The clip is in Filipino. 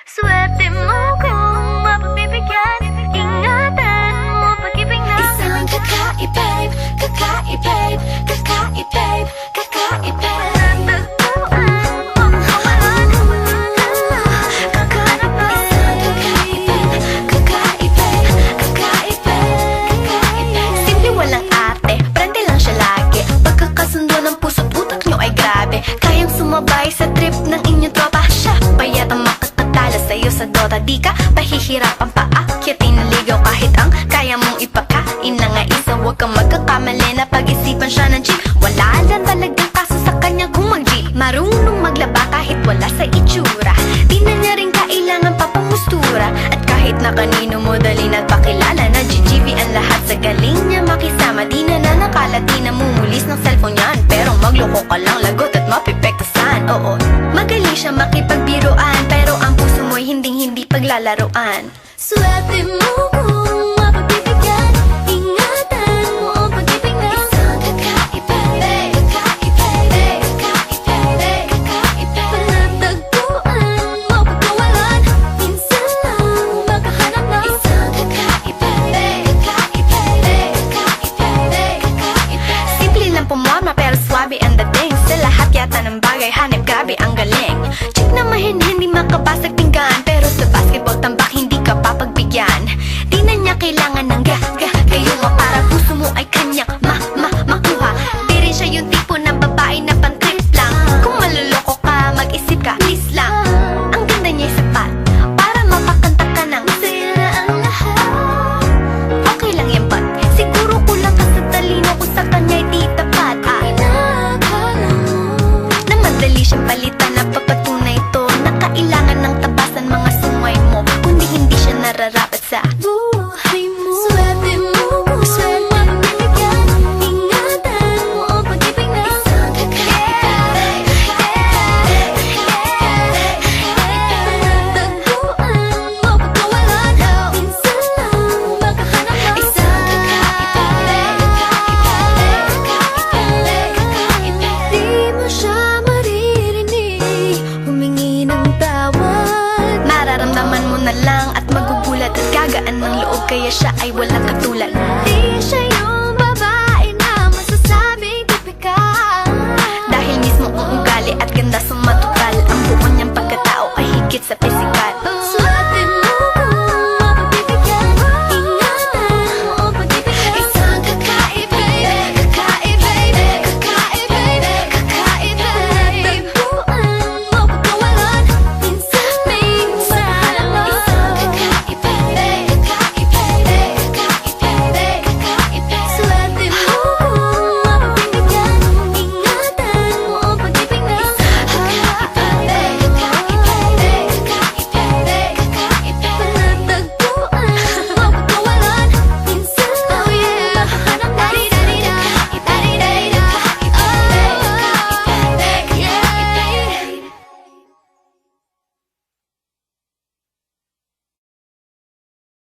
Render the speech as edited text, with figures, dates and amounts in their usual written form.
Swerte mo kung mapagbibigyan. Ingatan mo pag-ibig na Isang kakaibib, kakaibib, kakaibib, kakaibib. natagpuan mo kawalan. Kakahanap na Simple walang ate, prende lang siya lagi. Pagkakasundo ng puso't utak nyo ay grabe. Kayang sumabay sa trip ng inyong tropa. Siya payat ang makakatala sa'yo sa Dota. Di ka pahihirapan pa akyatin na ligaw. Kahit ang kaya mong ipakain na nga isa. Huwag kang magkakamali na pag-isipan siya ng cheap. Wala lang talagang kaso sa kanya kung mag-jeep. Marunong maglaba kahit wala sa itsura. Di na niya rin kailangan papamustura. At kahit na kanino mo dali nagpakilala na GGV ang lahat sa galing niya makisama. Di na nakalati na mumulis ng cellphone yan. Pero magloko ka lang, lagot at mapipektasan. Oo, magaling siya makipagbiruan. Pero ang puso mo'y hinding-hindi paglalaroan. swerte mo kung mapagbibigyan. Ingatan mo ang pag-ibig na Isang kakaibib, kakaibib, kakaibib, kakaibib. natagpuan mo pagkawalan. Minsan lang makahanap na Isang kakaibib, kakaibib, kakaibib, kakaibib. Simple lang pumorma pero swabe ang dating. Sa lahat yata ng bagay hanip grabe ang galing. Chick na mahin hindi makabasag tinggan. Pero sa basketball tambak hindi ka papagbigyan. Di na niya kailangan ng kayo mo para puso mo ay kanyang makuha. Di rin siya yung tipo ng babae na pan-trip lang. Kung maluloko ka mag-isip ka please lang. Ang ganda niya'y sapat para mapakanta ka ng sila ang lahat. okay lang yan but siguro kulang ka sa talino kung sa kanya'y di tapat. Inakala mo Na madali siyang palitan na papatunay ito na kailangan ng tabasan mga sungay mo. Kundi hindi siya nararapat sa buhay mo. Swerte mo kung mapagbibigyan. Ingatan mo ang pag-ibig na isang kakaibib. natagpuan mo pagkawalan. Minsan lang makahanap na Isang kakaibib, kakaibib, kakaibib, kakaibib. Di mo siya maririnig humingi ng tawad. Mararamdaman mo na lang at magugulat at gagaan ng loob kaya siya ay walang katulad. Di siya